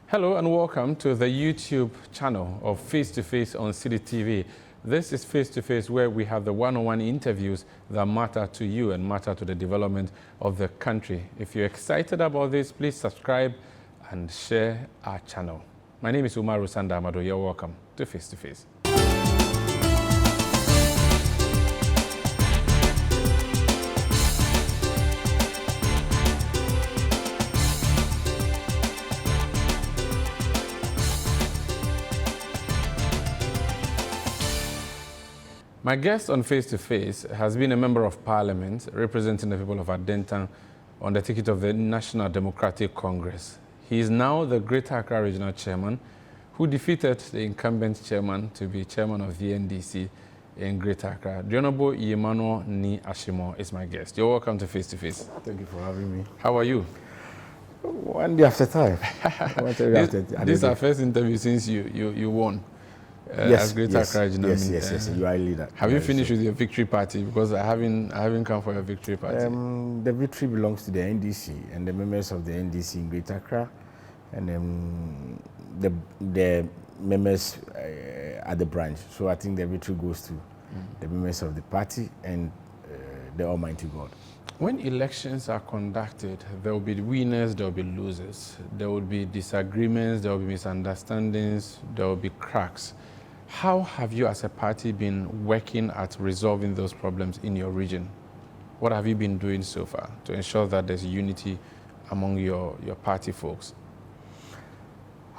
Hello and welcome to the YouTube channel of Face to Face on City TV. This is Face to Face, where we have the one-on-one interviews that matter to you and matter to the development of the country. If you're excited about this, please subscribe and share our channel. My name is Umaru Sanda Amado. You're welcome to Face to Face. My guest on Face to Face has been a member of Parliament representing the people of Adentan on the ticket of the National Democratic Congress. He is now the Greater Accra Regional Chairman, who defeated the incumbent chairman to be chairman of the NDC in Greater Accra. The Honorable Emmanuel Ashie is my guest. You're welcome to Face to Face. Thank you for having me. How are you? One day after time. This is our first interview since you won. As Greater Accra Regional. Yes, you are a leader. Have you finished with your victory party? Because I haven't come for your victory party. The victory belongs to the NDC and the members of the NDC in Greater Accra, and the members at the branch. So I think the victory goes to the members of the party and the Almighty God. When elections are conducted, there will be winners, there will be losers. There will be disagreements, there will be misunderstandings, there will be cracks. How have you as a party been working at resolving those problems in your region? What have you been doing so far to ensure that there's unity among your party folks?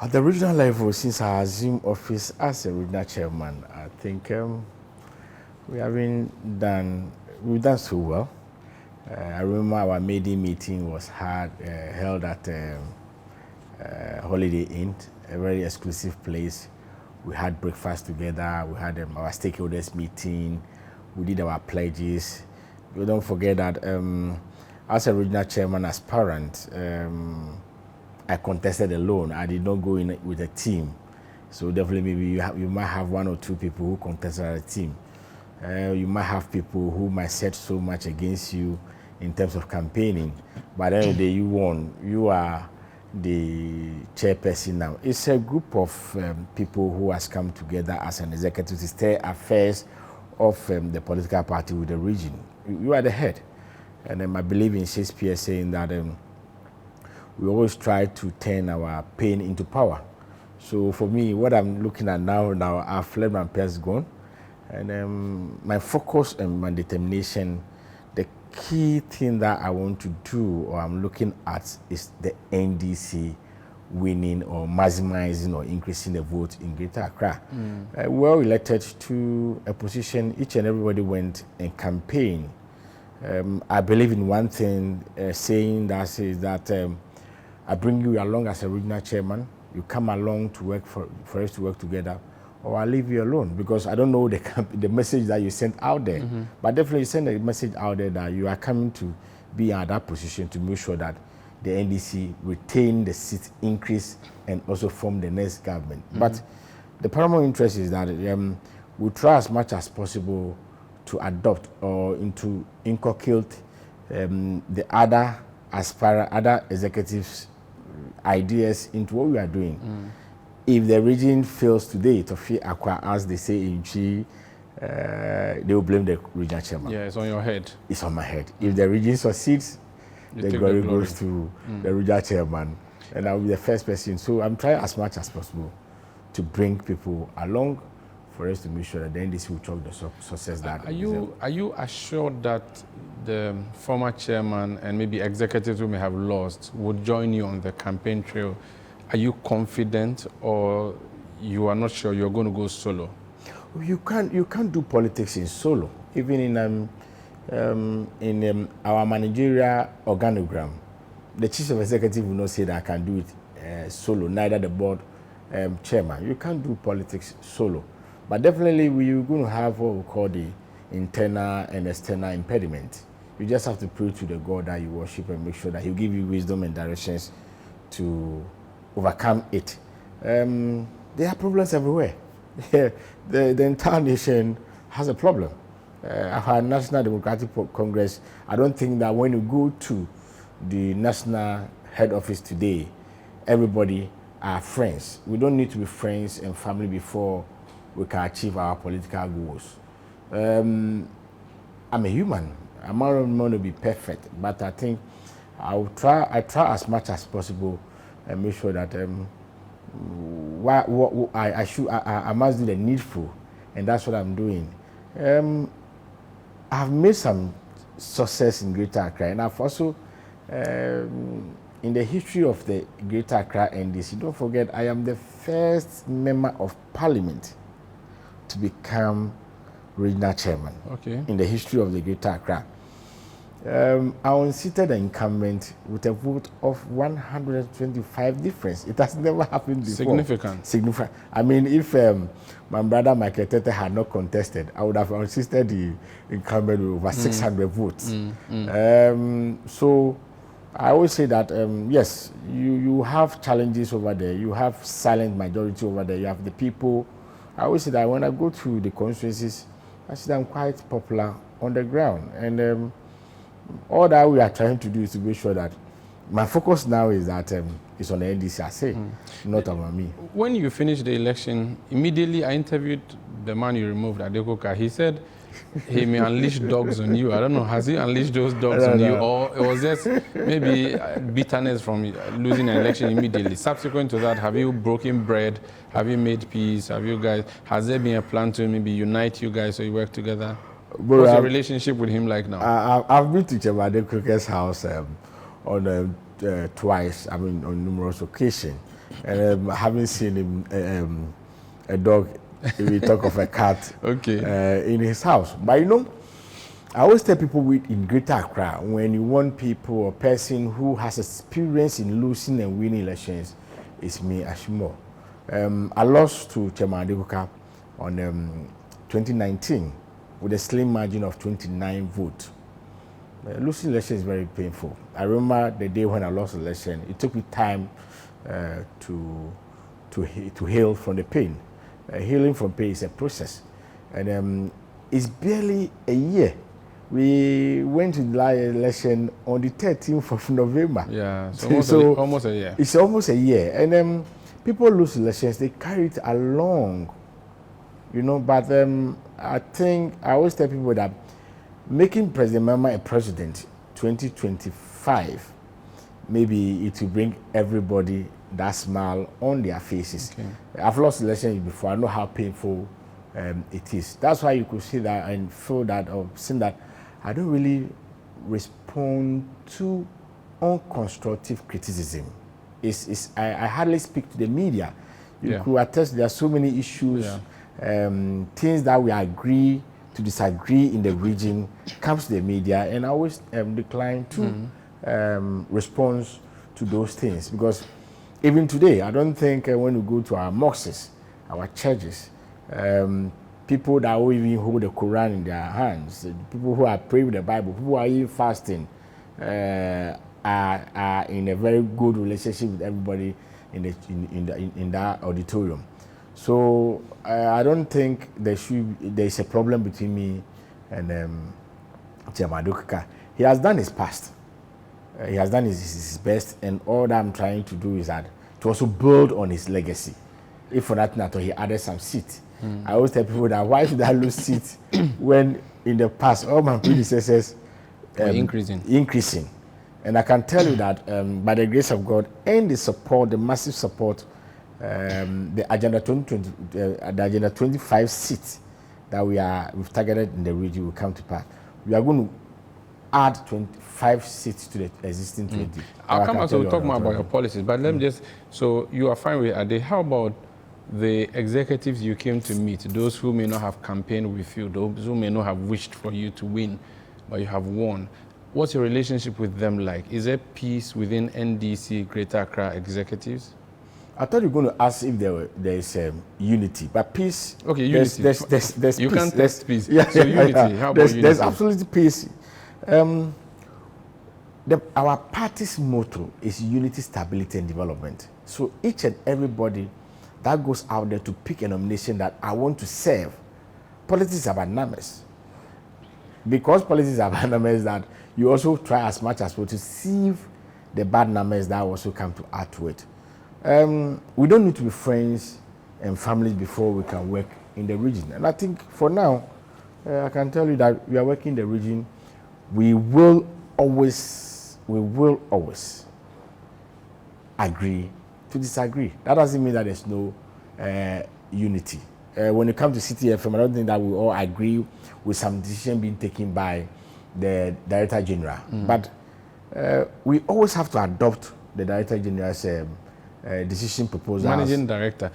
At the regional level, since I assumed office as a regional chairman, I think we've done so well. I remember our maiden meeting was held at Holiday Inn, a very exclusive place. We had breakfast together, we had our stakeholders meeting, we did our pledges. We don't forget that as a regional chairman aspirant, I contested alone. I did not go in with a team. So definitely maybe you might have one or two people who contested as a team. You might have people who might set so much against you in terms of campaigning, but at the end of the day, you won. You are the chairperson now. It's a group of people who has come together as an executive to steer affairs of the political party with the region. You are the head. And I believe in Shakespeare saying that we always try to turn our pain into power. So for me, what I'm looking at now our flame and has gone. And my focus and my determination, the key thing that I want to do or I'm looking at is the NDC winning or maximizing or increasing the vote in Greater Accra. We were elected to a position, each and everybody went and campaigned. I believe in one thing, saying that says that I bring you along as a regional chairman, you come along to work for us to work together, or I'll leave you alone, because I don't know the message that you sent out there. But definitely send a message out there that you are coming to be at that position to make sure that the NDC retain the seat increase and also form the next government. But the paramount interest is that we try as much as possible to adopt or to inculcate the other executives' ideas into what we are doing. If the region fails today to feel Accra, as they say in Chi, they will blame the regional chairman. Yeah, it's on your head. It's on my head. If the region succeeds, the glory goes to the regional chairman, and I'll be the first person. So I'm trying as much as possible to bring people along for us to make sure that the NDC will chalk the success that. Are you assured that the former chairman and maybe executives who may have lost would join you on the campaign trail? Are you confident, or you are not sure you're going to go solo? You can't do politics in solo. Even in our managerial organogram, the chief of executive will not say that I can do it solo. Neither the board chairman. You can't do politics solo. But definitely we're going to have what we call the internal and external impediment. You just have to pray to the God that you worship and make sure that He'll give you wisdom and directions to overcome it. There are problems everywhere. The entire nation has a problem. Our National Democratic Congress, I don't think that when you go to the national head office today, everybody are friends. We don't need to be friends and family before we can achieve our political goals. I'm a human. I'm not going to be perfect, but I think I try as much as possible and make sure that I must do the needful, and that's what I'm doing. I've made some success in Greater Accra, and I've also, in the history of the Greater Accra NDC, don't forget, I am the first member of Parliament to become regional chairman. Okay. In the history of the Greater Accra. I unseated the incumbent with a vote of 125 difference. It has never happened before. Significant. I mean, if my brother Michael Tete had not contested, I would have unseated the incumbent with over 600 votes. So I always say that, yes, you have challenges over there. You have silent majority over there. You have the people. I always say that when I go to the constituencies, I see that I'm quite popular on the ground. And all that we are trying to do is to make sure that my focus now is that it's on the NDC, I say, not on me. When you finished the election, immediately I interviewed the man you removed, Adekoka. He said he may unleash dogs on you. I don't know, has he unleashed those dogs on you, or it was just maybe bitterness from losing an election immediately? Subsequent to that, have you broken bread? Have you made peace? Has there been a plan to maybe unite you guys so you work together? But what's your relationship with him like now? I've been to Chairman Adekoka's house on twice, I mean on numerous occasions, and I haven't seen him, a dog, if we talk of a cat, okay, in his house. But you know, I always tell people in Greater Accra, when you want people or person who has experience in losing and winning elections, it's me, Ashie. I lost to Chairman Adekoka on 2019 with a slim margin of 29 votes. Losing election is very painful. I remember the day when I lost the election. It took me time to heal from the pain. Healing from pain is a process, and it's barely a year. We went to the election on the 13th of November. Yeah, so almost a year. It's almost a year, and people lose elections. They carry it along, you know. But I think I always tell people that making President Mama a president 2025, maybe it will bring everybody that smile on their faces. Okay. I've lost elections before. I know how painful it is. That's why you could see that and feel that or see that I don't really respond to unconstructive criticism. I hardly speak to the media. You could attest there are so many issues, things that we agree to disagree in the region comes to the media, and I always decline to respond to those things, because even today, I don't think when we go to our mosques, our churches, people that will even hold the Quran in their hands, people who are praying with the Bible, people who are even fasting, are in a very good relationship with everybody in that auditorium. So I don't think there's a problem between me and Chairman Adekoka. He has done his past. He has done his best, and all that I'm trying to do is that to also build on his legacy. If for that matter he added some seats. I always tell people that why should I lose seats when in the past all my predecessors increasing. And I can tell you that by the grace of God and the support, the massive support, the Agenda 2020, the Agenda 25 seats that we've targeted in the region will come to pass. We are going to add 25 seats to the existing 20. I'll come back to talk more about your policies, but let me just, so you are fine with Ade. How about the executives you came to meet, those who may not have campaigned with you, those who may not have wished for you to win, but you have won? What's your relationship with them like? Is there peace within NDC Greater Accra executives? I thought you were going to ask if there is unity, but peace. Okay, unity. There's you peace. can't test peace. Yeah, so unity. How about unity? There's absolutely peace. Our party's motto is unity, stability, and development. So each and everybody that goes out there to pick a nomination that I want to serve, politics is about numbers. Because politics is about numbers, that you also try as much as possible to sieve the bad numbers that also come to add to it. We don't need to be friends and families before we can work in the region. And I think for now, I can tell you that we are working in the region. We will always agree to disagree. That doesn't mean that there's no unity. When it comes to City FM, I don't think that we all agree with some decision being taken by the Director General. But we always have to adopt the Director General's decision proposals. Managing Director.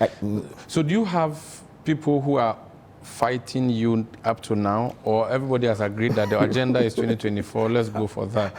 So do you have people who are fighting you up to now, or everybody has agreed that the agenda is 2024, let's go for that?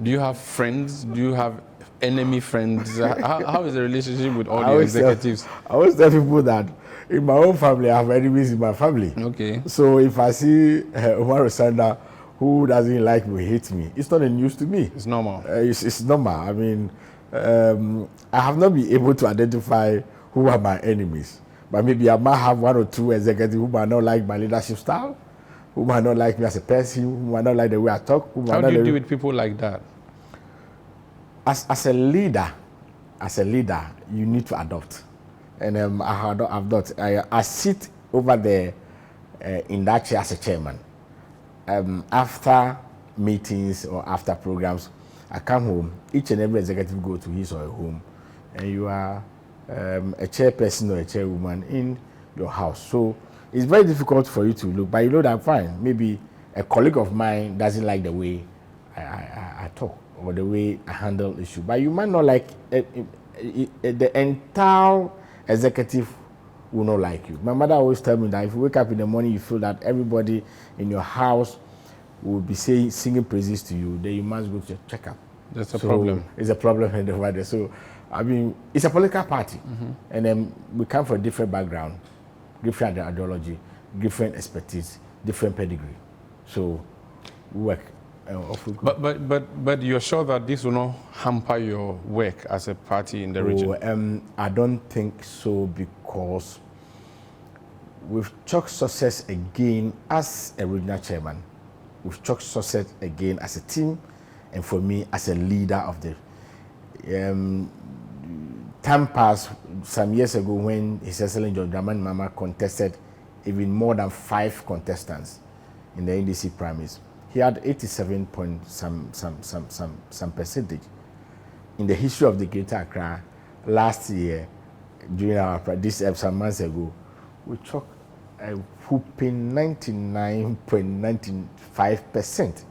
Do you have friends? Do you have enemy friends? How is the relationship with all the executives? I always tell people that in my own family, I have enemies in my family. Okay. So if I see Omar Sanda who doesn't like me, hate me, it's not a news to me. It's normal. It's normal. I mean, I have not been able to identify who are my enemies. But maybe I might have one or two executives who might not like my leadership style, who might not like me as a person, who might not like the way I talk. How do you deal with people like that? As a leader, you need to adopt. And I sit over there in that chair as a chairman. After meetings or after programs, I come home. Each and every executive go to his or her home, and you are a chairperson or a chairwoman in your house. So it's very difficult for you to look, but you know that fine. Maybe a colleague of mine doesn't like the way I talk or the way I handle issue, but you might not like the entire executive will not like you. My mother always tell me that if you wake up in the morning, you feel that everybody in your house will be singing praises to you, then you must go to your checkup. That's a problem. It's a problem in the weather. So, I mean, it's a political party, and then we come from a different background, different ideology, different expertise, different pedigree. So, we work. But you're sure that this will not hamper your work as a party in the region? I don't think so, because we've chalked success again as a regional chairman. We've chalked success again as a team, and for me as a leader of the time passed some years ago when His Excellency John Dramani Mahama contested even more than 5 contestants in the NDC primaries. He had 87 point some percentage. In the history of the Greater Accra, last year, during this some months ago, we chalked a whooping 99.95%.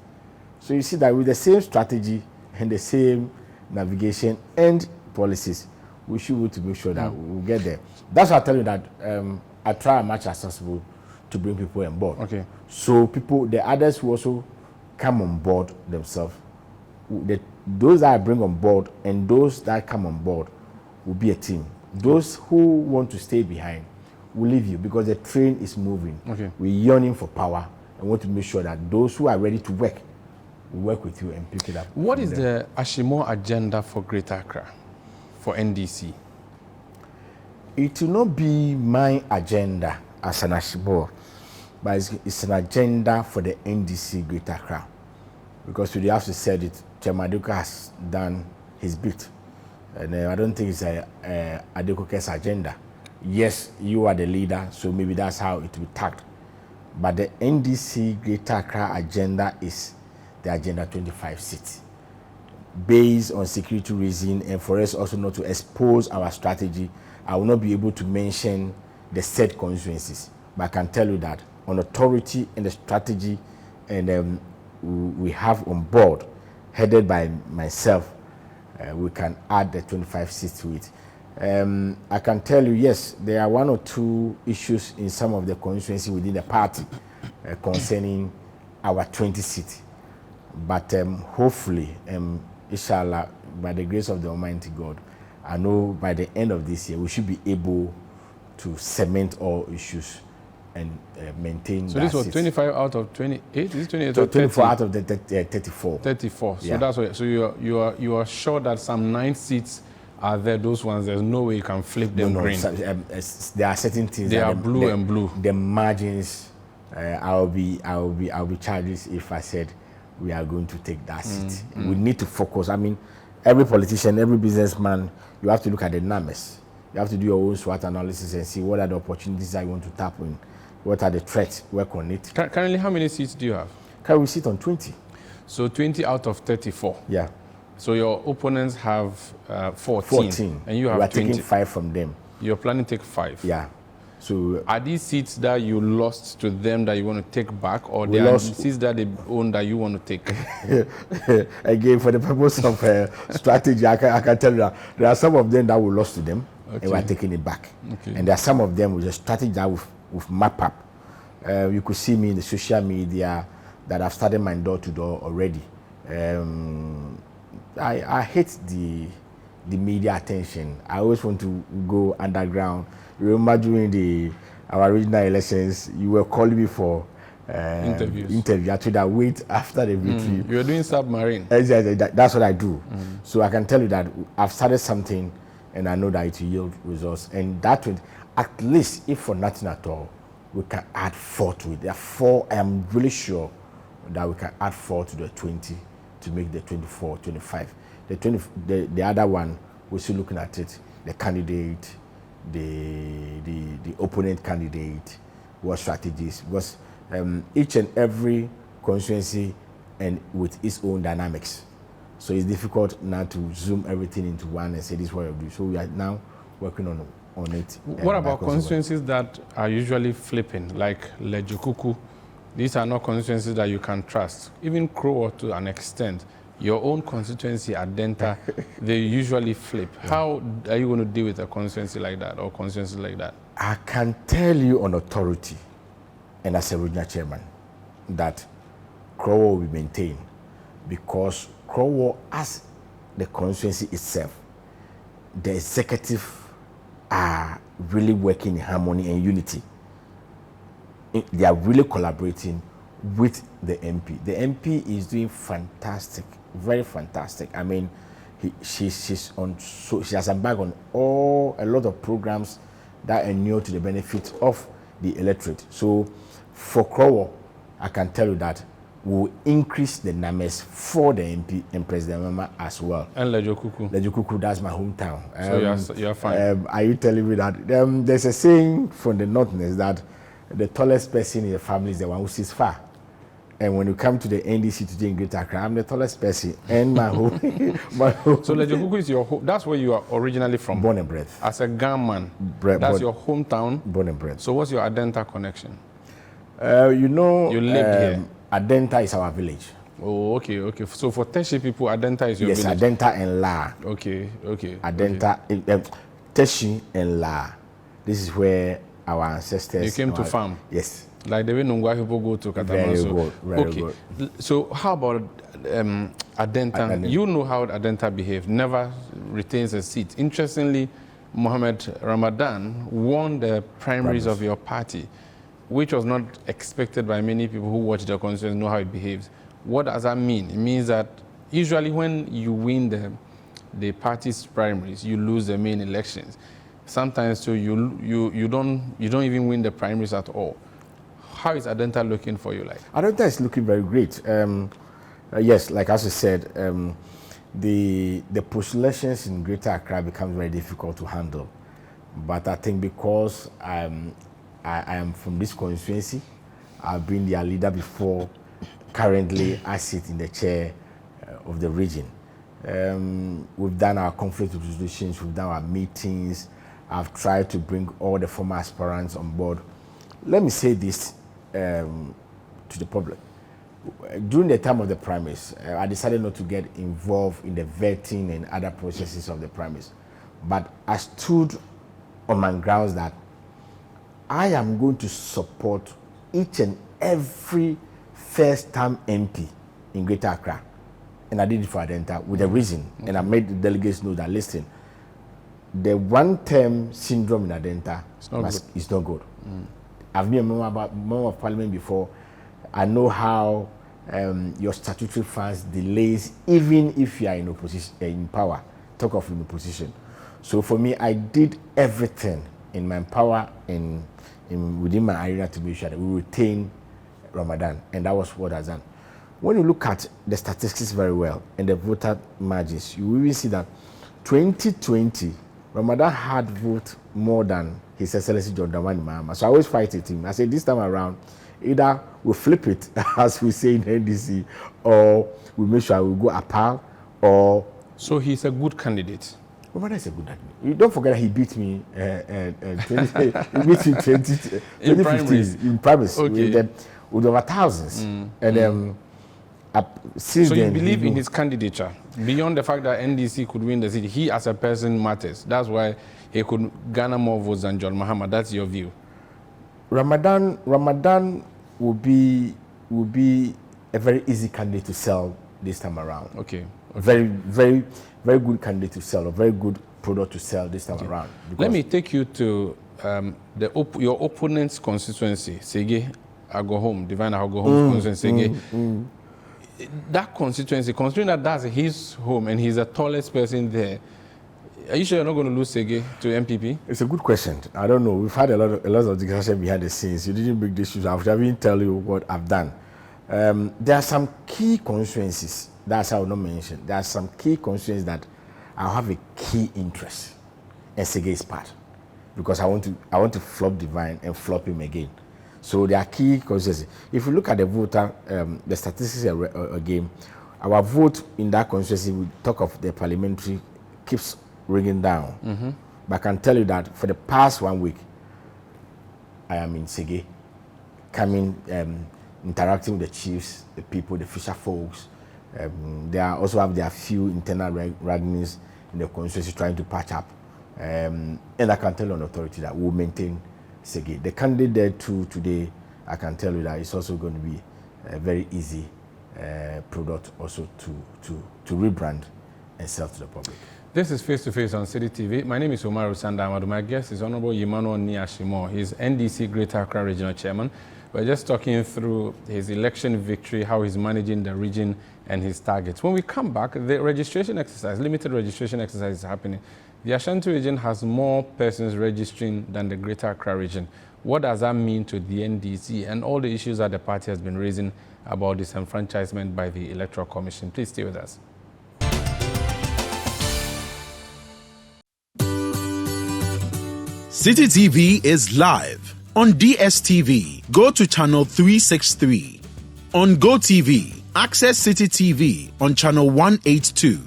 So you see that with the same strategy and the same navigation and policies, we should be to make sure that we'll get there. That's why I tell you that I try as much as possible to bring people on board. Okay. So the others who also come on board themselves, those that I bring on board and those that come on board will be a team. Those who want to stay behind will leave you, because the train is moving. Okay. We're yearning for power and want to make sure that those who are ready to work will work with you and pick it up. What is the Ashie agenda for Greater Accra, for NDC? It will not be my agenda as an Ashie, but it's an agenda for the NDC Greater Accra. Because we have to say it, Chairman Adekoke has done his bit. And I don't think it's Adekoke's agenda. Yes, you are the leader, so maybe that's how it will be tagged. But the NDC Greater Accra agenda is the Agenda 25 seat, based on security reasons, and for us also not to expose our strategy. I will not be able to mention the said constituencies, but I can tell you that on authority and the strategy and we have on board, headed by myself, we can add the 25 seats to it. I can tell you, yes, there are 1 or 2 issues in some of the constituencies within the party concerning our 20 seats. But hopefully, inshallah, by the grace of the Almighty God, I know by the end of this year, we should be able to cement all issues and maintain. So this was 25 out of 28? Is it 28 so or 30? 24 out of the 34. 34. So Yeah. that's why. So you are sure that some 9 seats are there? Those ones, there's no way you can flip them green. There are certain things. They are blue and blue. The margins. I'll be charged if I said we are going to take that seat. We need to focus. I mean, every politician, every businessman, you have to look at the numbers. You have to do your own SWOT analysis and see what are the opportunities that you want to tap in. What are the threats? Work on it. Currently, how many seats do you have? Can we sit on 20? So 20 out of 34. Yeah. So your opponents have 14. 14. And you have we are 20. taking 5 from them. You're planning to take 5. Yeah. So are these seats that you lost to them that you want to take back, or they are seats that they own that you want to take? Again, for the purpose of strategy, I can tell you that there are some of them that we lost to them, and we are taking it back. Okay. And there are some of them with a strategy that we've mapped up. You could see me in the social media that I've started my door-to-door already. I hate the media attention. I always want to go underground. Remember during our regional elections, you were calling me for interview. I told you wait after the victory. You were doing submarine. That's what I do. So I can tell you that I've started something, and I know that it will yield results. And that would, at least, if for nothing at all, we can add 4 to it. There are 4. I am really sure that we can add 4 to the 20 to make the 24, 25. The other one, we're still looking at it. The candidate, the opponent candidate, what strategies, because each and every constituency and with its own dynamics. So it's difficult now to zoom everything into one and say this is what you do. So we are now working on it. What about constituencies that are usually flipping, like Lejukuku? These are not constituencies that you can trust. Even Crow, to an extent, your own constituency, Adenta, they usually flip. Yeah. How are you going to deal with a constituency like that or constituency like that? I can tell you on authority and as a regional chairman that Crow will be maintained, because Crow, as the constituency itself, the executive are really working in harmony and unity. They are really collaborating with the MP. The MP is doing fantastic, very fantastic. I mean, she has embarked on a lot of programs that inure to the benefit of the electorate. So for Crow, I can tell you that we will increase the numbers for the MP and President Mama as well. And Lejukuku? Lejukuku, that's my hometown. So you're fine. Are you telling me that? There's a saying from the Northerners that the tallest person in the family is the one who sits far. And when you come to the NDC today in Greater Accra, I'm the tallest person. And my home. So Lejukuku is your home. That's where you are originally from? Born and bred. As a gunman, that's your hometown? Born and bred. So what's your Adenta connection? You lived here? Adenta is our village. Oh, okay. So for Teshi people, Adenta is your village? Yes, Adenta and La. Okay. Adenta, Teshi and La. This is where our ancestors... You came to farm? Yes. Like the way Nungwa people go to Katamanso. Very good. So how about Adenta? You know how Adenta behaves, never retains a seat. Interestingly, Mohammed Ramadan won the primaries of your party, which was not expected by many people who watch the constituency, know how it behaves. What does that mean? It means that usually when you win the party's primaries, you lose the main elections. Sometimes too, you don't even win the primaries at all. How is Adenta looking for you like? Adenta is looking very great. Yes, like as I said, the post-elections in Greater Accra becomes very difficult to handle. But I think because I am from this constituency, I've been their leader before. Currently, I sit in the chair of the region. We've done our conflict resolutions, we've done our meetings. I've tried to bring all the former aspirants on board. Let me say this to the public. During the time of the primaries, I decided not to get involved in the vetting and other processes of the primaries. But I stood on my grounds that I am going to support each and every first-time MP in Greater Accra. And I did it for Adenta with a reason. Okay. And I made the delegates know that, listen, the one-term syndrome in Adenta is not good. I've been a member of parliament before. I know how your statutory funds delays, even if you are in opposition, in power. Talk of in opposition. So for me, I did everything in my power within my area to be sure that we retain Ramadan, and that was what I done. when you look at the statistics very well and the voter margins, you will see that 2020, Ramadan had voted more than His Excellency John Dramani Mahama. So I always fight with him. I say this time around, either we flip it, as we say in NDC, or we make sure we go apart, or... So he's a good candidate. Ramadan is a good candidate. You don't forget that he beat me he beat me 2015 in primaries Okay. with over thousands. And since so then, you believe in his candidature beyond the fact that NDC could win the city? He as a person matters. That's why he could garner more votes than John Mahama. That's your view. Ramadan will be a very easy candidate to sell this time around. Okay. Very good candidate to sell, a very good product to sell this time around. Let me take you to your opponent's constituency, Sege Agohom, Divine Agohom constituency, Sege. That constituency, considering that that's his home and he's the tallest person there, are you sure you're not going to lose Sege to MPP? It's a good question. I don't know. We've had a lot of discussion behind the scenes. You didn't bring this issue. I would even tell you what I've done. There are some key constituencies. That's how I will not mention. There are some key constituencies that I have a key interest, and Sege is part, because I want to flop Divine and flop him again. So there are key constituencies. If you look at the voter, the statistics again, our vote in that constituency, we talk of the parliamentary, keeps ringing down. But I can tell you that for the past 1 week, I am in Sege, coming, interacting with the chiefs, the people, the fisher folks. They also have their few internal raggings in the constituency trying to patch up. And I can tell you on authority that we'll maintain Sege. The candidate there too today, I can tell you that it's also going to be a very easy product also to rebrand and sell to the public. This is Face to Face on City TV. My name is Omar Sandamadu. My guest is Honorable Emmanuel Ashie. He's NDC Greater Accra Regional Chairman. We're just talking through his election victory, how he's managing the region and his targets. When we come back, the registration exercise, limited registration exercise is happening. The Ashanti region has more persons registering than the Greater Accra region. What does that mean to the NDC and all the issues that the party has been raising about disenfranchisement by the Electoral Commission? Please stay with us. City TV is live on DSTV. Go to channel 363. On GoTV, access City TV on channel 182.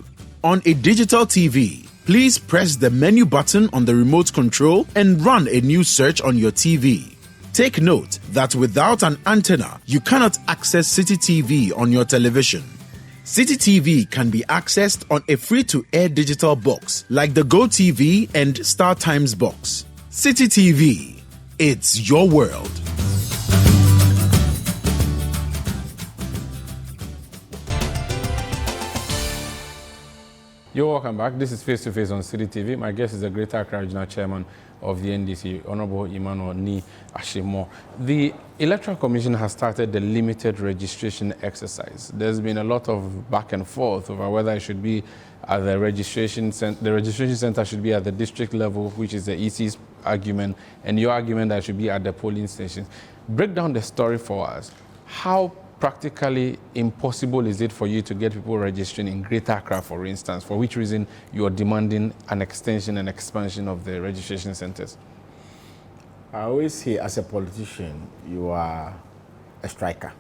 On a digital TV, please press the menu button on the remote control and run a new search on your TV. Take note that without an antenna, you cannot access City TV on your television. City TV can be accessed on a free-to-air digital box like the GoTV and Star Times box. City TV, it's your world. You're welcome back. This is Face to Face on City TV. My guest is the Greater Accra Regional Chairman of the NDC, Honorable Emmanuel Ashie. The Electoral Commission has started the limited registration exercise. There's been a lot of back and forth over whether it should be at the registration center. The registration center should be at the district level, which is the EC's argument, and your argument that it should be at the polling stations. Break down the story for us. How practically impossible is it for you to get people registering in Greater Accra, for instance, for which reason you are demanding an extension and expansion of the registration centers? I always say, as a politician, you are a striker.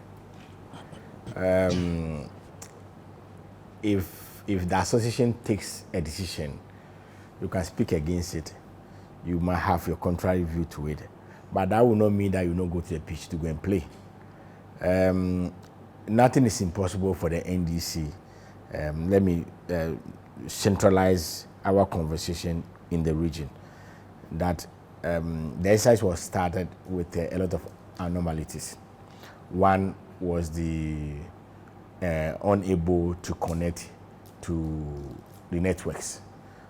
If the association takes a decision, you can speak against it. You might have your contrary view to it, but that will not mean that you don't go to the pitch to go and play. Nothing is impossible for the NDC. Let me centralize our conversation in the region. That the exercise was started with a lot of anomalies. One was the unable to connect to the networks.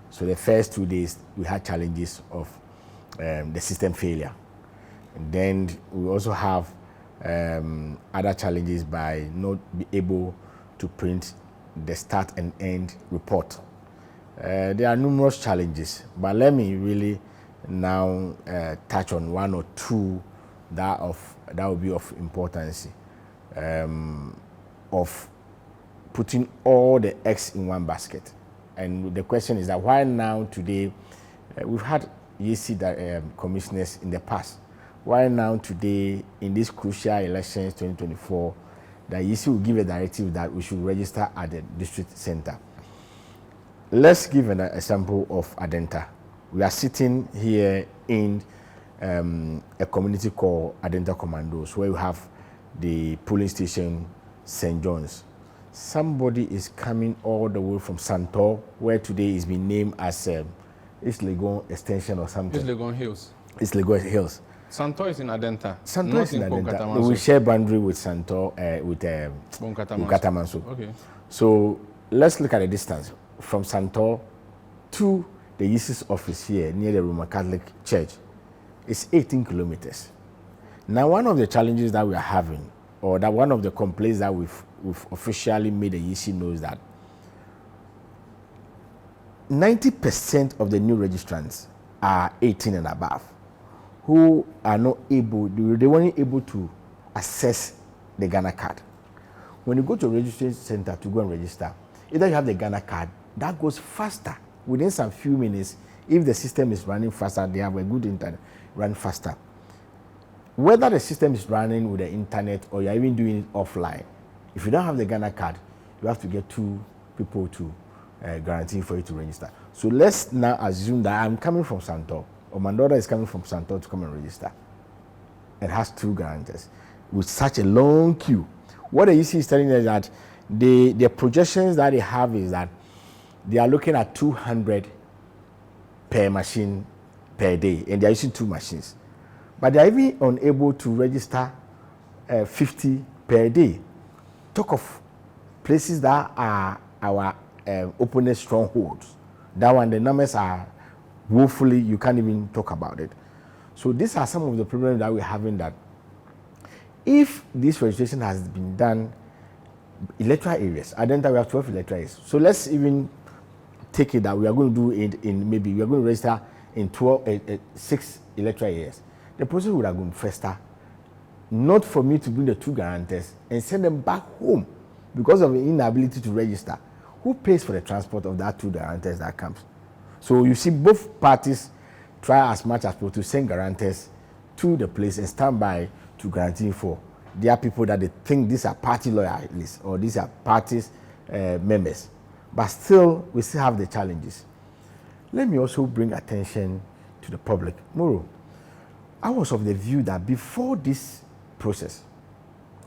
So the first 2 days we had challenges of the system failure. And then we also have other challenges by not be able to print the start and end report. There are numerous challenges, but let me really now touch on one or two that will be of importance. of putting all the eggs in one basket. And the question is that why now today, we've had EC commissioners in the past. Why now today, in this crucial elections 2024, the EC will give a directive that we should register at the district center. Let's give an example of Adenta. We are sitting here in a community called Adenta Commandos, where we have the polling station St. John's. Somebody is coming all the way from Santor, where today is being named as East Legon Extension or something. East Legon Hills. East Legon Hills. Santor is in Adenta. Santor is in Adenta. We share boundary with Santor, with Katamanso. Okay. So let's look at the distance from Santor to the EC's office here near the Roman Catholic Church. It's 18 kilometers. Now, one of the challenges that we are having, or that one of the complaints that we've officially made the EC know, is that 90% of the new registrants are 18 and above, who are not able, they weren't able to access the Ghana card. When you go to a registration center to go and register, either you have the Ghana card, that goes faster. Within some few minutes, if the system is running faster, they have a good internet, run faster. Whether the system is running with the internet or you're even doing it offline, if you don't have the Ghana card, you have to get 2 people to guarantee for you to register. So let's now assume that I'm coming from Santor, or my daughter is coming from Santor to come and register, and has 2 guarantors with such a long queue. What the EC is telling us that the projections that they have is that they are looking at 200 per machine per day, and they are using 2 machines. But they are even unable to register 50 per day. Talk of places that are our opponent strongholds. That one, the numbers are woefully, you can't even talk about it. So these are some of the problems that we're having, that if this registration has been done, electoral areas, Adenta, we have 12 electoral areas. So let's even take it that we are going to do it in, maybe we are going to register in 6 electoral areas. The process would have gone faster, not for me to bring the 2 guarantors and send them back home because of the inability to register. Who pays for the transport of that 2 guarantors that comes? So you see, both parties try as much as possible to send guarantors to the place and stand by to guarantee for their people that they think these are party loyalists or these are parties members. But still, we still have the challenges. Let me also bring attention to the public. Moro, I was of the view that before this process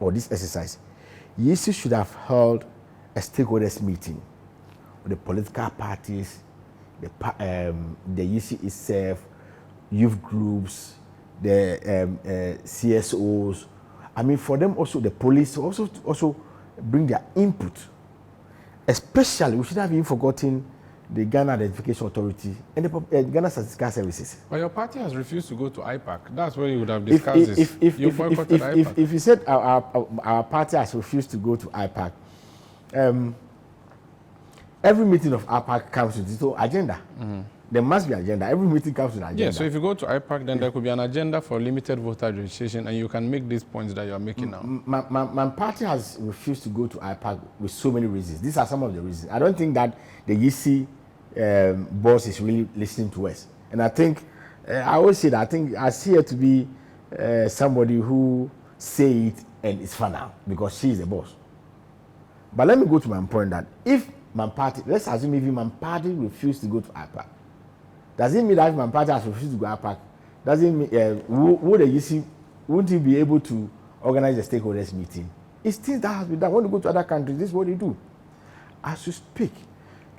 or this exercise, EC should have held a stakeholders meeting with the political parties, the EC itself, youth groups, the CSOs. I mean, for them also, the police also bring their input. Especially, we should have even forgotten the Ghana Identification Authority and the Ghana Statistical Services. But your party has refused to go to IPAC. That's where you would have discussed this. If you said our party has refused to go to IPAC, every meeting of IPAC comes with its own agenda. Mm-hmm. There must be agenda. Every meeting comes with an agenda. Yeah, so if you go to IPAC, then there could be an agenda for limited voter registration, and you can make these points that you are making now. My party has refused to go to IPAC with so many reasons. These are some of the reasons. I don't think that the EC boss is really listening to us. And I think, I always say that, I think I see her to be somebody who say it and it's fun now because she is the boss. But let me go to my point that if my party, let's assume if my party refused to go to IPAC, does it mean that if my party has refused to go to IPAC, does it mean, would the EC, wouldn't he be able to organize a stakeholders meeting? It's things that has been done. When you go to other countries, this is what they do. As you speak,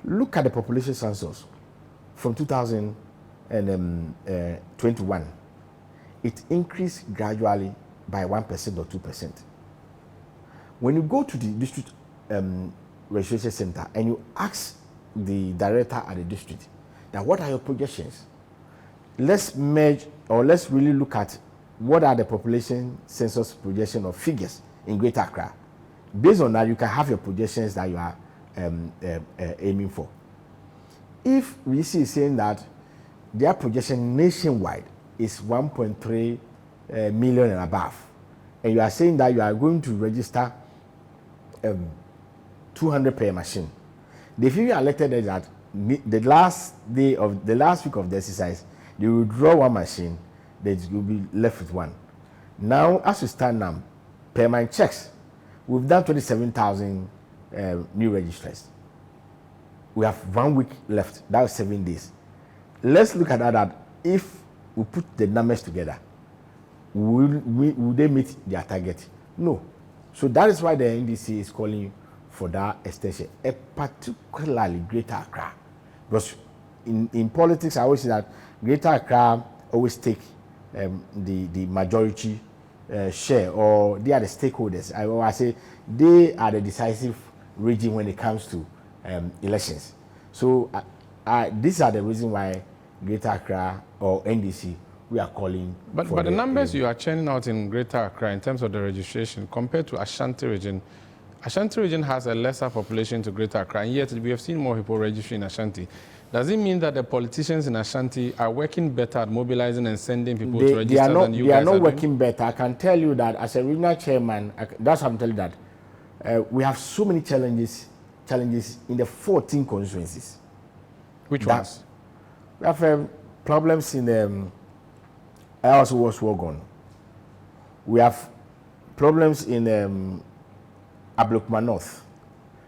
look at the population census from 2021. It increased gradually by 1% or 2%. When you go to the district registration center and you ask the director at the district, now what are your projections? Let's merge, or let's really look at what are the population census projection or figures in Greater Accra. Based on that, you can have your projections that you are aiming for. If we see saying that their projection nationwide is 1.3 million and above, and you are saying that you are going to register 200 per machine. The figure elected is that the last week of the exercise, they will draw one machine, they will be left with one. Now, as we stand now, per my checks, we've done 27,000 new registrars. We have 1 week left. That was 7 days. Let's look at that if we put the numbers together, will they meet their target? No. So that is why the NDC is calling for that extension, a particularly Greater Accra. Because in politics, I always say that Greater Accra always take the majority share, or they are the stakeholders. I say they are the decisive region when it comes to elections. So these are the reason why Greater Accra or NDC, we are calling but the numbers you are churning out in Greater Accra in terms of the registration compared to Ashanti region has a lesser population to Greater Accra, and yet we have seen more people registering in Ashanti. Does it mean that the politicians in Ashanti are working better at mobilizing and sending people to register than you guys are doing? They are not working better. I can tell you that as a regional chairman, that's what I'm telling you, that we have so many challenges in the 14 constituencies. Which ones? We have problems in the I also was Wogon. We have problems in Ablekuma North.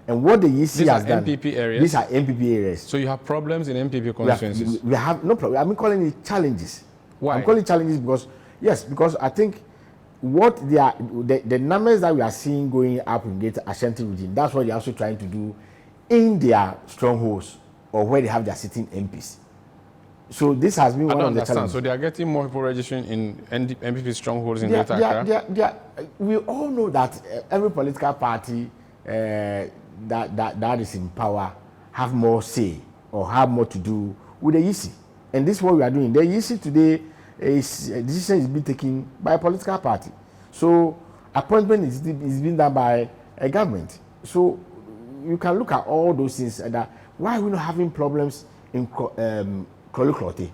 And what the EC has done. MPP areas? These are MPP areas. So you have problems in MPP constituencies? We have no problem. I'm calling it challenges. Why? I'm calling it challenges because I think what they are, the numbers that we are seeing going up in Greater Ashanti region, that's what they're also trying to do in their strongholds or where they have their sitting MPs. So this has been one of the challenges. So they are getting more people registering in MPP strongholds in Greater Accra? We all know that every political party that is in power have more say or have more to do with the EC. And this is what we are doing. The EC today is a decision is being taken by a political party. So appointment is being done by a government. So you can look at all those things. That why are we not having problems in Kroliklote?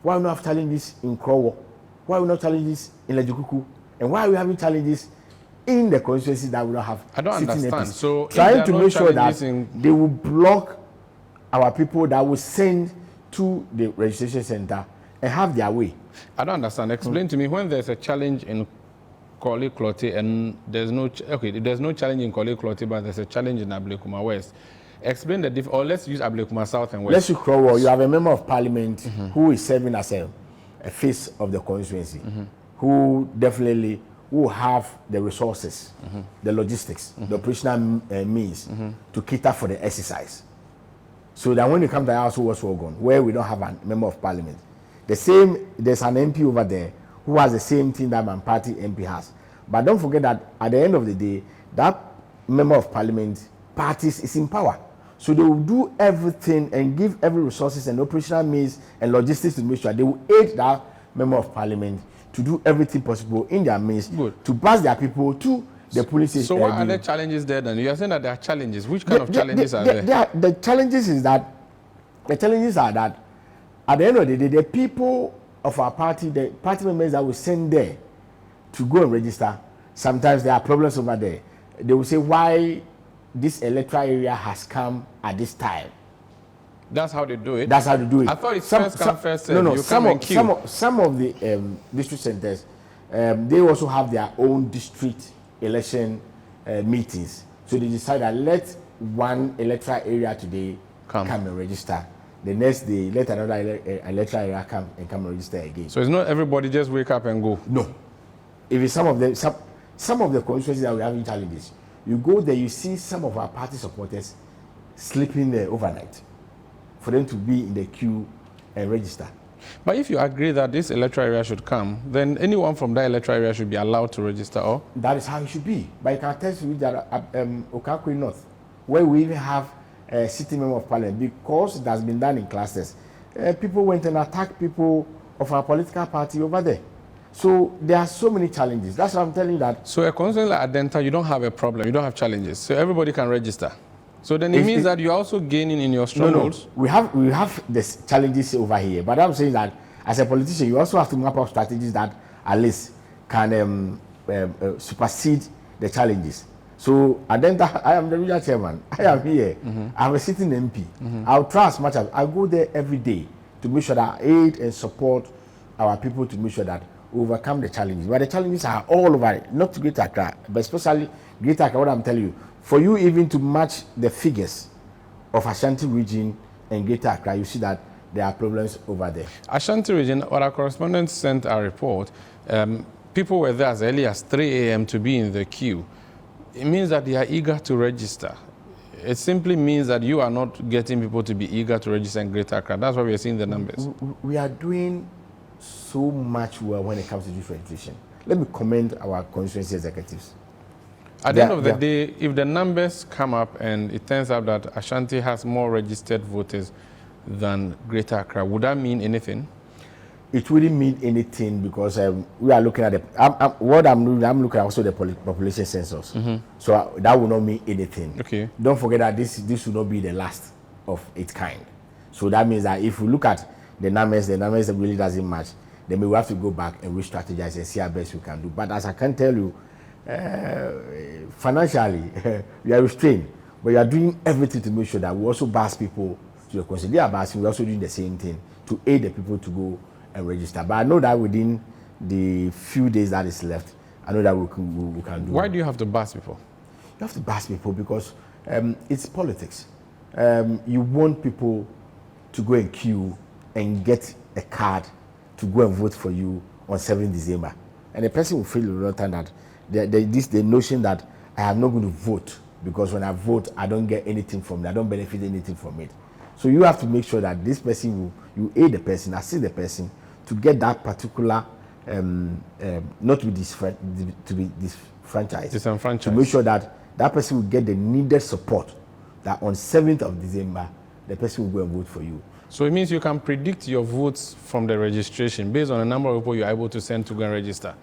Why are we not having challenges in Krowo? Why are we not challenges in Lejikuku? And why are we having challenges in the constituencies that we don't have? I don't understand. So trying to make sure that they will block our people that will send to the registration center and have their way. I don't understand. Explain to me, when there's a challenge in Kroliklote and there's no challenge in Kroliklote, but there's a challenge in Ablekuma West. Explain the difference, or let's use Ablekuma South and West. Let's use Krowo. You have a member of parliament who is serving as a face of the constituency, who definitely will have the resources, the logistics, the operational means to cater for the exercise. So that when you come to our house who was Wogon, where we don't have a member of parliament, there's an MP over there who has the same thing that my party MP has. But don't forget that at the end of the day, that member of parliament parties is in power. So they will do everything and give every resources and operational means and logistics to make sure they will aid that member of parliament to do everything possible in their means to pass their people to the police station. So what are the challenges there then? You are saying that there are challenges. Which kind of challenges are there? The challenges are that at the end of the day, the people of our party, the party members that we send there to go and register, sometimes there are problems over there. They will say why this electoral area has come at this time. That's how they do it? That's how they do it. I thought it's first come, first serve. No, some of the district centers, they also have their own district election meetings. So they decide that let one electoral area today come and register. The next day, let another electoral area come and register again. So it's not everybody just wake up and go? No. If it's some of the constituencies that we have in challenges, you go there, you see some of our party supporters sleeping there overnight for them to be in the queue and register. But if you agree that this electoral area should come, then anyone from that electoral area should be allowed to register, or? That is how it should be. But you can test with that Okakwe North, where we even have a sitting member of parliament, because it has been done in clusters. People went and attacked people of our political party over there. So there are so many challenges. That's why I'm telling you that. So a constituency like Adenta, you don't have a problem, you don't have challenges. So everybody can register. So then it means that you're also gaining in your strongholds? No. We have the challenges over here. But I'm saying that as a politician, you also have to map out strategies that at least can supersede the challenges. So I am the regional chairman. I am here. I'm a sitting MP. I'll try as much as I go there every day to make sure that I aid and support our people to make sure that we overcome the challenges. But the challenges are all over it, not to Greater Accra, but especially Greater Accra. What I'm telling you, for you even to match the figures of Ashanti region and Greater Accra, you see that there are problems over there. Ashanti region, our correspondent sent a report. People were there as early as 3 a.m. to be in the queue. It means that they are eager to register. It simply means that you are not getting people to be eager to register in Greater Accra. That's why we are seeing the numbers. We are doing so much well when it comes to this registration. Let me commend our constituency executives. At the end of the day, if the numbers come up and it turns out that Ashanti has more registered voters than Greater Accra, would that mean anything? It wouldn't mean anything because we are looking at I'm looking at also the population census. So that will not mean anything. Okay. Don't forget that this will not be the last of its kind. So that means that if we look at the numbers really doesn't match. Then we have to go back and re-strategize and see how best we can do. But as I can tell you, financially, we are restrained, but we are doing everything to make sure that we also bus people to the constituency. They are busing, we're also doing the same thing to aid the people to go and register. But I know that within the few days that is left, I know that we can do. Why do you have to bus people? You have to bus people because it's politics. You want people to go and queue and get a card to go and vote for you on 7th December. And the person will feel a lot of time that the notion that I am not going to vote because when I vote, I don't get anything from it. I don't benefit anything from it. So you have to make sure that this person you aid the person, assist the person to get that particular, not to be disenfranchised. To make sure that that person will get the needed support that on 7th of December, the person will go and vote for you. So it means you can predict your votes from the registration based on the number of people you are able to send to go and register.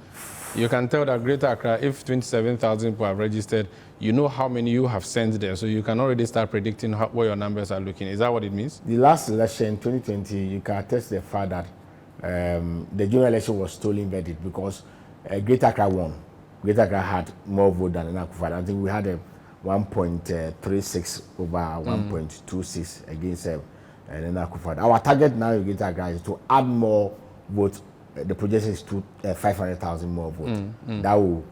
You can tell that Greater Accra, if 27,000 people have registered, you know how many you have sent there. So you can already start predicting where your numbers are looking. Is that what it means? The last election, 2020, you can attest the fact that the general election was stolen verdict because Greater Accra won. Greater Accra had more vote than Akufo-Addo. I think we had a 1.36 over 1.26 against Akufo-Addo. Our target now in Greater Accra is to add more votes. The projection is to 500,000 more votes. That will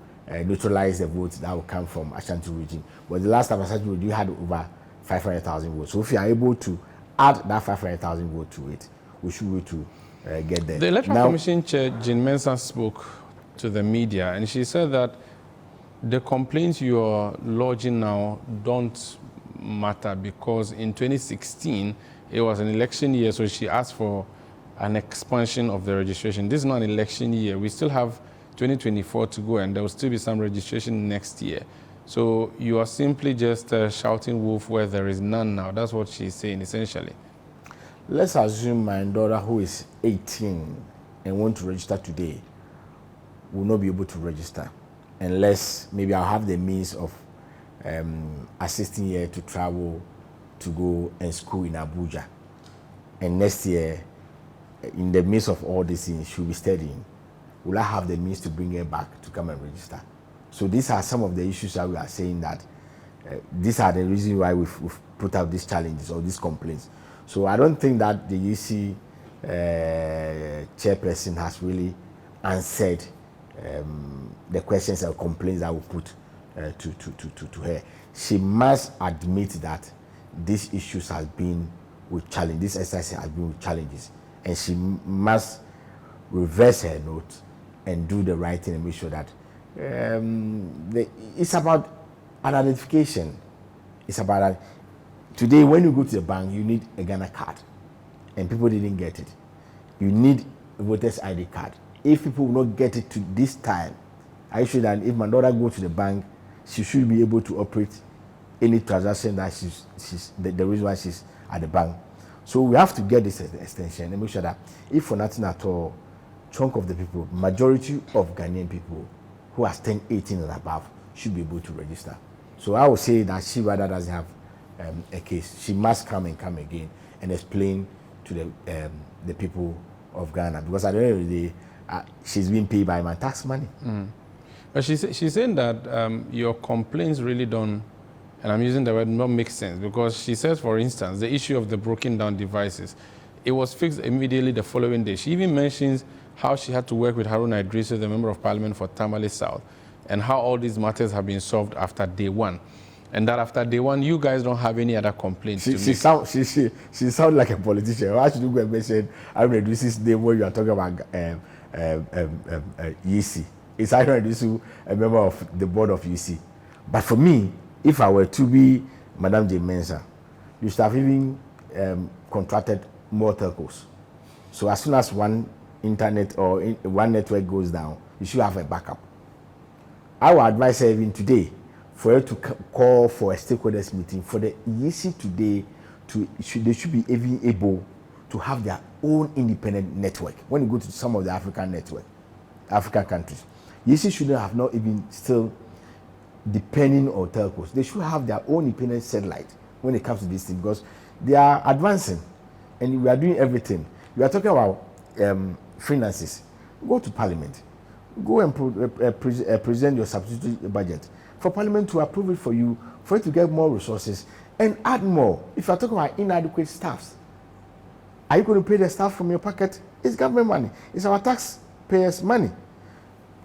neutralize the votes that will come from Ashanti region. But the last time Ashanti region, you had over 500,000 votes. So if you are able to add that 500,000 votes to it, we should be able to get there. The Electoral Commission Chair, Jean Mensah, spoke to the media, and she said that the complaints you are lodging now don't matter because in 2016, it was an election year, so she asked for an expansion of the registration. This is not an election year. We still have 2024 to go, and there will still be some registration next year. So you are simply just shouting wolf where there is none now. That's what she's saying, essentially. Let's assume my daughter, who is 18 and want to register today, will not be able to register unless maybe I'll have the means of assisting her to travel to go and school in Abuja. And next year, in the midst of all these things, she'll be studying. Will I have the means to bring her back to come and register? So these are some of the issues that we are saying that these are the reasons why we've put up these challenges or these complaints. So I don't think that the UC chairperson has really answered the questions or complaints that we put to her. She must admit that these issues have been with challenges, this exercise has been with challenges, and she must reverse her note and do the right thing and make sure that it's about an identification. It's about today when you go to the bank, you need a Ghana card, and people didn't get it. You need a voter's ID card. If people will not get it to this time, I should that if my daughter goes to the bank, she should be able to operate any transaction that she's the reason why she's at the bank. So we have to get this extension and make sure that if for nothing at all, chunk of the people, majority of Ghanaian people who are turned 18 and above should be able to register. So I would say that she rather doesn't have a case. She must come again and explain to the people of Ghana, because at the end of the day, she's being paid by my tax money. But she's saying that your complaints really don't, and I'm using the word, not make sense, because she says, for instance, the issue of the broken down devices, it was fixed immediately the following day. She even mentions how she had to work with Haruna Idrisu, the Member of Parliament for Tamale South, and how all these matters have been solved after day one. And that after day one, you guys don't have any other complaints to make. She sounds like a politician. Why should you go and mention Haruna Idrisu's name when you are talking about UC? It's Haruna Idrisu, a member of the board of UC. But for me, if I were to be Madam J. Mensah, you should have even contracted more telcos. So as soon as one internet or one network goes down, you should have a backup. I would advise her even today for her to call for a stakeholders meeting for the EAC today. They should be even able to have their own independent network. When you go to some of the African countries, EAC shouldn't have not even still depending on telcos. They should have their own independent satellite when it comes to this thing, because they are advancing and we are doing everything. We are talking about finances. Go to Parliament. Go and present your substitute budget for Parliament to approve it for you to get more resources and add more. If you are talking about inadequate staffs, are you going to pay the staff from your pocket? It's government money. It's our taxpayers' money.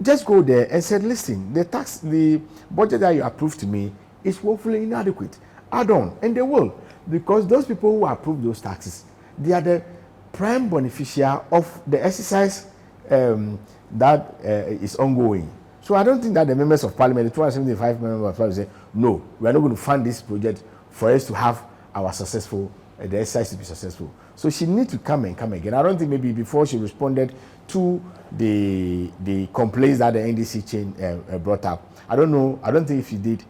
Just go there and say, listen, the budget that you approved to me is woefully inadequate. Add on, and they will, because those people who approve those taxes, they are the prime beneficiary of the exercise that is ongoing. So I don't think that the members of Parliament, the 275 members of Parliament, say, no, we are not going to fund this project for us to have our successful, the exercise to be successful. So she needs to come again. I don't think maybe before she responded to the complaints that the NDC chain brought up. I don't know. I don't think if she did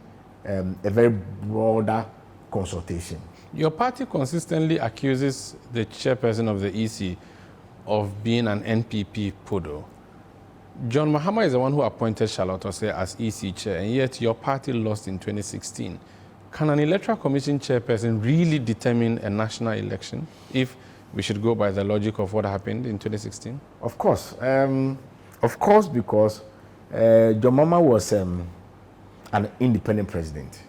a very broader consultation. Your party consistently accuses the chairperson of the EC of being an NPP poodle. John Mahama is the one who appointed Charlotte Osei as EC chair, and yet your party lost in 2016. Can an electoral commission chairperson really determine a national election if we should go by the logic of what happened in 2016? Of course. Because John Mahama was an independent president.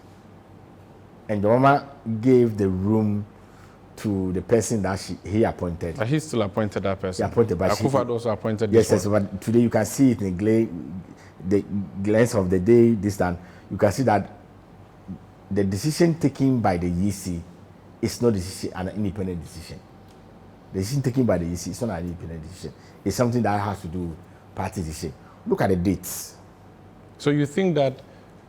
And John Mahama gave the room to the person that he appointed. But he still appointed that person. He appointed, but Akufo-Addo also appointed yes, this one. Yes, but today you can see it in the glance of the day, this time. You can see that the decision taken by the EC is not an independent decision. The decision taken by the EC is not an independent decision. It's something that has to do with party decision. Look at the dates. So you think that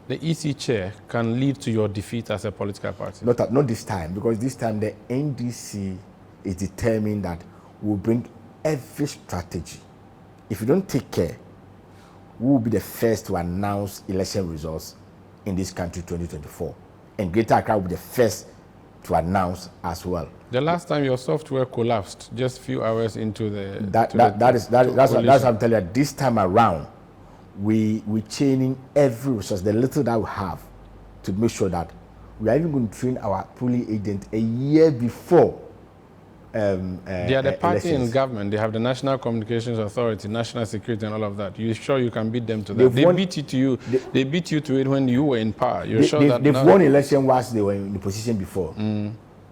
the EC chair can lead to your defeat as a political party? Not this time, because this time the NDC is determined that we'll bring every strategy. If you don't take care, we will be the first to announce election results in this country 2024. And Greater Accra will be the first to announce as well. The last time your software collapsed, just a few hours into the... That's what I'm telling you. This time around, we're chaining every resource, the little that we have, to make sure that we are even going to train our polling agent a year before they are the party elections. in government. They have the National Communications Authority, National Security, and all of that. You're sure you can beat them to that? They beat you to you. They beat you to it when you were in power. You're sure that they've won election whilst they were in the position before.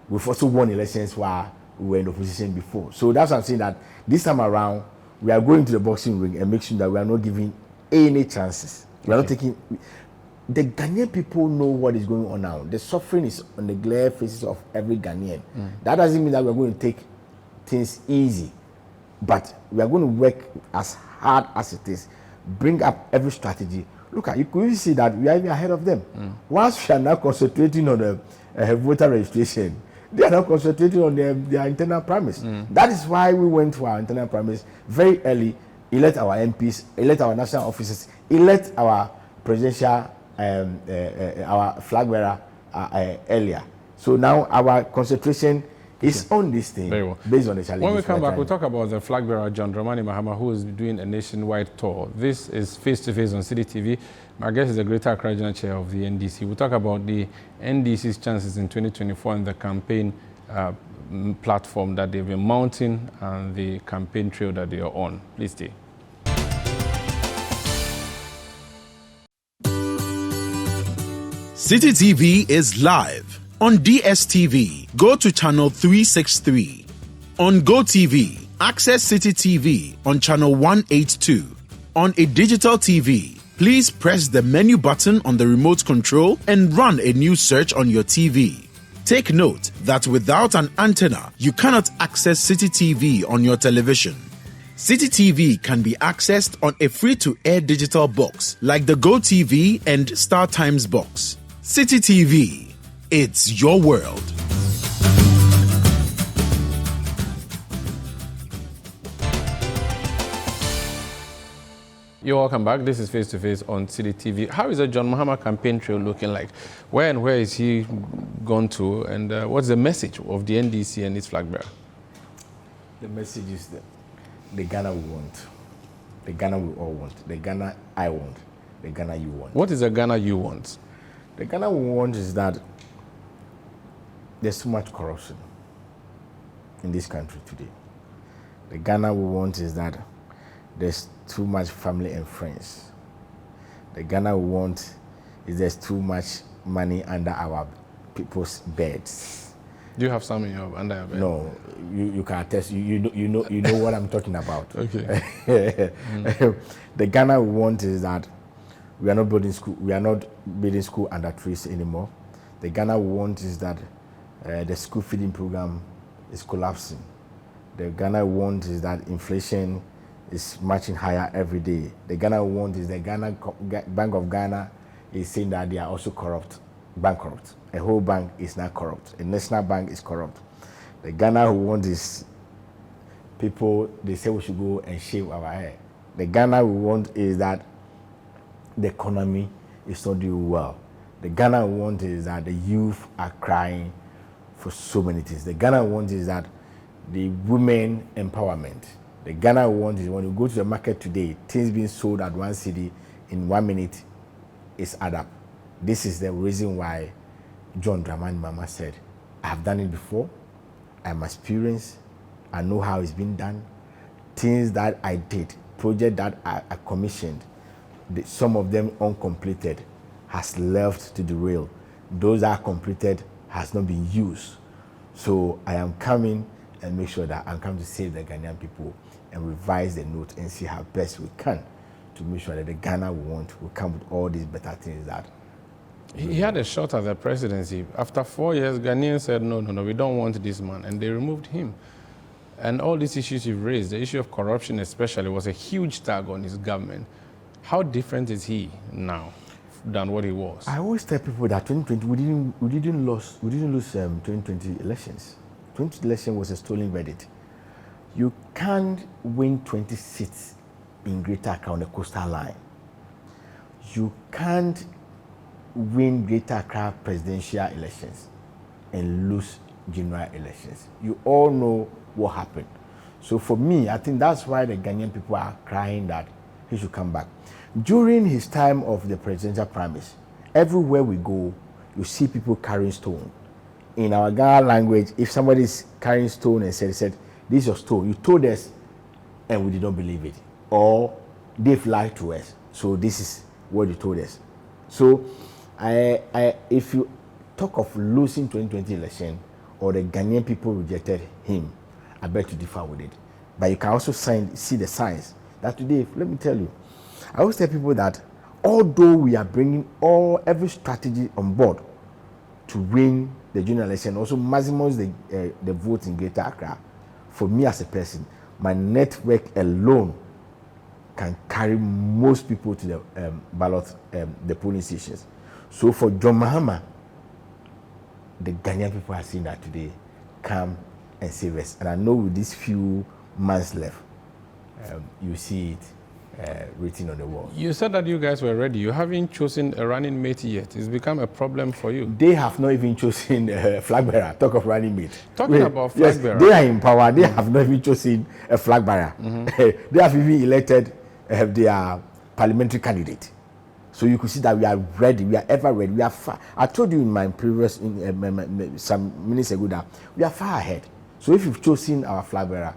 We've also won elections while we were in the position before. So that's what I'm saying, that this time around we are going to the boxing ring and make sure that we are not giving any chances. We are not taking. The Ghanaian people know what is going on now. The suffering is on the glare faces of every Ghanaian. That doesn't mean that we're going to take things easy, but we are going to work as hard as it is, bring up every strategy. Look at, you could see that we are even ahead of them. Once we are now concentrating on the voter registration, they are now concentrating on their internal primaries. That is why we went to our internal primaries very early, elect our MPs, elect our national officers, elect our presidential our flag bearer earlier. So now our concentration is on this thing, very well, based on the challenges. When we come back, we'll talk about the flag bearer, John Dramani Mahama, who is doing a nationwide tour. This is face-to-face on City TV. My guest is the Greater Accra Regional Chair of the NDC. We'll talk about the NDC's chances in 2024 and the campaign platform that they've been mounting and the campaign trail that they are on. Please stay. City TV is live. On DSTV, go to channel 363. On GoTV, access City TV on channel 182. On a digital TV, please press the menu button on the remote control and run a new search on your TV. Take note that without an antenna, you cannot access City TV on your television. City TV can be accessed on a free-to-air digital box like the GoTV and Star Times box. City TV, it's your world. You're welcome back. This is Face to Face on City TV. How is the John Mahama campaign trail looking like? Where is he gone to? And what's the message of the NDC and its flag bearer? The message is that the Ghana we want, the Ghana we all want, the Ghana I want, the Ghana you want. What is the Ghana you want? The Ghana we want is that there's too much corruption in this country today. The Ghana we want is that there's too much family and friends. The Ghana we want is there's too much money under our people's beds. Do you have some in under your bed? No, you can attest. You know what I'm talking about. Okay. The Ghana we want is that we are not building school. We are not building school under trees anymore. The Ghana we want is that the school feeding program is collapsing. The Ghana we want is that inflation is marching higher every day. The Ghana we want is the Bank of Ghana is saying that they are also bankrupt. A whole bank is not corrupt. A national bank is corrupt. The Ghana we want is people, they say we should go and shave our hair. The Ghana we want is that the economy is not doing well. The Ghana we want is that the youth are crying for so many things. The Ghana we want is that the women empowerment. The Ghana we want is when you go to the market today, things being sold at 1 cedi in 1 minute is add up. This is the reason why John Dramani Mahama said, I have done it before, I'm experienced, I know how it's been done. Things that I did, projects that I commissioned, some of them uncompleted, has left to the rail. Those that are completed has not been used. So I am coming and make sure that I'm coming to save the Ghanaian people and revise the note and see how best we can to make sure that the Ghana we want will come with all these better things that he had a shot at the presidency. After 4 years, Ghanaians said, no, we don't want this man, and they removed him. And all these issues you've raised, the issue of corruption especially, was a huge tag on his government. How different is he now than what he was? I always tell people that 2020, we didn't lose 2020 elections. 2020 election was a stolen verdict. You can't win 20 seats in Greater Accra on the coastal line. You can't win Greater Accra presidential elections and lose general elections. You all know what happened. So for me, I think that's why the Ghanaian people are crying that he should come back. During his time of the presidential primaries, everywhere we go, you see people carrying stone. In our Ghana language, if somebody is carrying stone and said, this is your stone, you told us and we did not believe it. Or they've lied to us. So this is what you told us. So if you talk of losing 2020 election or the Ghanaian people rejected him, I beg to differ with it. But you can also see the signs that today, let me tell you, I always tell people that although we are bringing every strategy on board to win the general election, also maximize the vote in Greater Accra, for me as a person, my network alone can carry most people to the ballot, the polling stations. So for John Mahama, the Ghanaian people are saying that today, come and save us. And I know with these few months left, you see it written on the wall. You said that you guys were ready. You haven't chosen a running mate yet. It's become a problem for you. They have not even chosen a flag bearer. Talk of running mate. Talking about flag bearer. They are in power. They have not even chosen a flag bearer. They have even elected their parliamentary candidate. So you could see that we are ready. We are ever ready. We are far. I told you in my previous, some minutes ago that we are far ahead. So if you've chosen our flag bearer,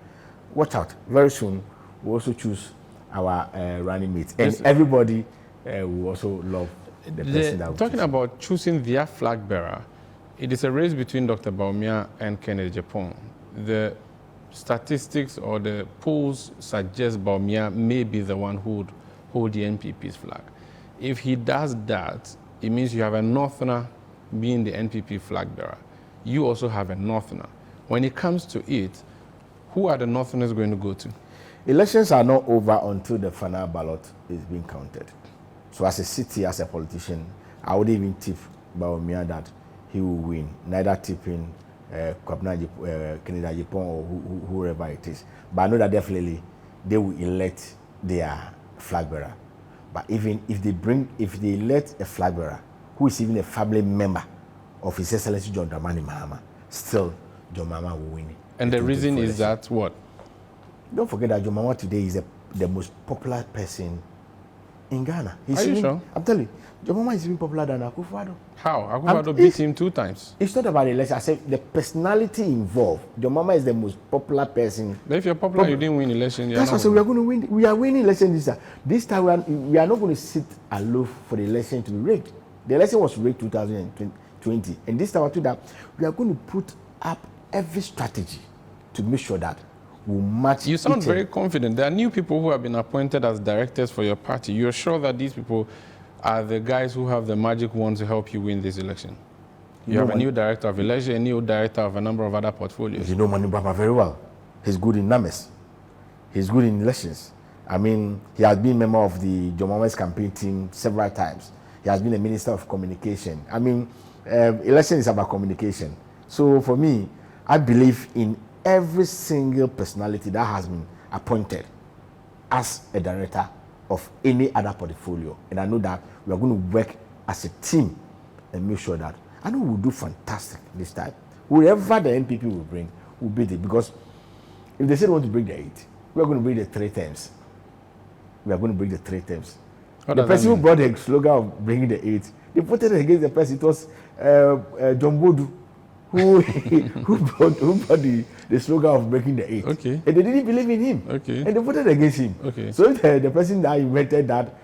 watch out. Very soon, we'll also choose our running mates. And everybody will also love the person that Talking about choosing their flag bearer, it is a race between Dr. Bawumia and Kennedy Japan. The statistics or the polls suggest Bawumia may be the one who would hold the NPP's flag. If he does that, it means you have a Northerner being the NPP flag bearer. You also have a Northerner. When it comes to it, who are the Northerners going to go to? Elections are not over until the final ballot is being counted. So as a city, as a politician, I would even tip Bawumia that he will win, neither tipping Kennedy Japan or whoever it is. But I know that definitely they will elect their flag bearer. But even if they elect a flag bearer who is even a family member of His Excellency John Dramani Mahama, still John Mahama will win. And the reason is that what? Don't forget that John Mahama today is the most popular person in Ghana. Are you sure? I'm telling you, John Mahama is even popular than Akufo-Addo. How? Akufo-Addo beat him 2 times. It's not about the election. I said the personality involved. John Mahama is the most popular person. But if you're popular, you didn't win election. That's why I said we are going to win. We are winning election this time. This time we are not going to sit aloof for the election to be rigged. The election was rigged 2020, and this time after that, we are going to put up every strategy to make sure that we match. You sound very confident. There are new people who have been appointed as directors for your party. You're sure that these people are the guys who have the magic wand to help you win this election? You have a new director of election, a new director of a number of other portfolios. You know Manu Baba very well. He's good in numbers. He's good in elections. I mean, he has been a member of the John Mahama's campaign team several times. He has been a minister of communication. I mean, election is about communication. So for me, I believe in every single personality that has been appointed as a director of any other portfolio. And I know that we are going to work as a team and make sure that I know we'll do fantastic this time. Whoever the NPP will bring, will beat it. Because if they say they want to break the 8, we are going to break the 3 terms. We are going to break the 3 terms. The person who brought the slogan of bringing the 8, they voted against the person. It was John Bodu, who brought the slogan of breaking the 8. Okay. And they didn't believe in him. Okay. And they voted against him. Okay. So if the person that invented that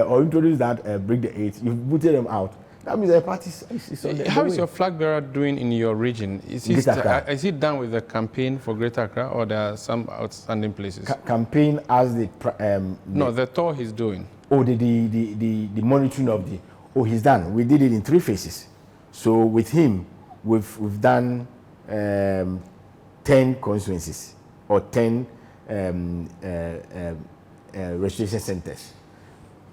or introduced that break the 8, you voted them out. That means the party is on the How is your flag bearer doing in your region? Is he done with the campaign for Greater Accra, or there are some outstanding places? Campaign as the no, the tour he's doing. Oh, the monitoring of the. Oh, he's done. We did it in 3 phases. So with him, we've done 10 constituencies or 10 registration centers.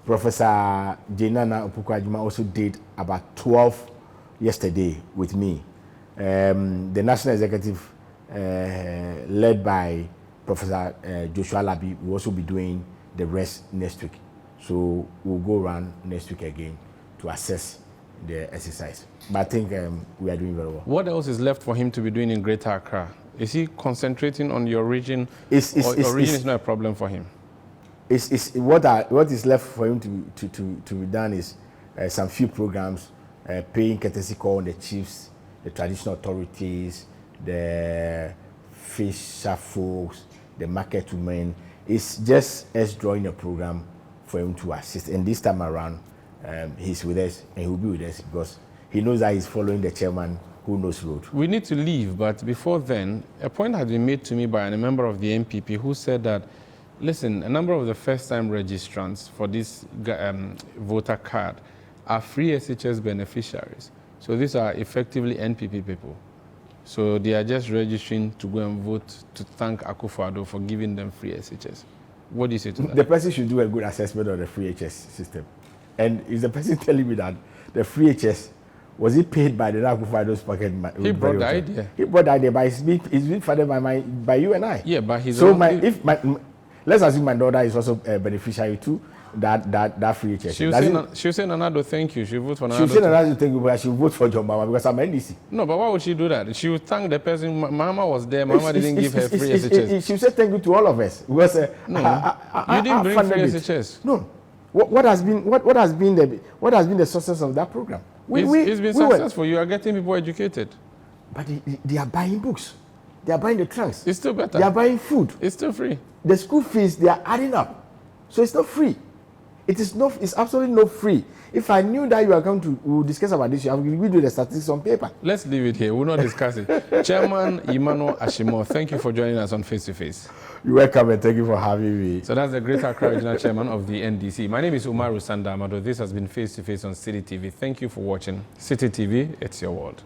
Professor Jenana Opukwa-Ajuma also did about 12 yesterday with me. The National Executive, led by Professor Joshua Labi, will also be doing the rest next week. So we'll go around next week again to assess the exercise. But I think we are doing very well. What else is left for him to be doing in Greater Accra? Is he concentrating on your region, or your region is not a problem for him? What is left for him to be done is some few programs, paying courtesy call on the chiefs, the traditional authorities, the fisher folks, the market women. It's just us drawing a program for him to assist. And this time around, he's with us, and he'll be with us because he knows that he's following the chairman who knows road. We need to leave, but before then, a point has been made to me by a member of the NPP who said that, listen, a number of the first-time registrants for this voter card are free SHS beneficiaries. So these are effectively NPP people. So they are just registering to go and vote to thank Akufo-Addo for giving them free SHS. What do you say to that? The person should do a good assessment of the free HS system. And is the person telling me that the free HS, was it paid by the Akufo-Addo's pocket? He brought the idea. He brought the idea, but it's been funded by you and I. Yeah, but he's so let's assume my daughter is also a beneficiary too. That free HS. She'll say Nanado thank you. She'll vote for Nanado. She'll say Nanado thank you, but she'll vote for John Mahama because I'm NDC. No, but why would she do that? She would thank the person. Mahama was there. Mahama didn't give her free SHS. She'll say thank you to all of us because you didn't bring free SHS. No. What has been the success of that program? It's been successful. You are getting people educated. But they are buying books. They are buying the trunks. It's still better. They are buying food. It's still free. The school fees, they are adding up. So it's not free. It's absolutely not free. If I knew that you are going to discuss about this, I will give you the statistics on paper. Let's leave it here. We'll not discuss it. Chairman Emmanuel Ashie, thank you for joining us on Face to Face. You're welcome, and thank you for having me. So that's the Greater Accra Regional Chairman of the NDC. My name is Umaru Sanda Amado. This has been Face to Face on City TV. Thank you for watching. City TV, it's your world.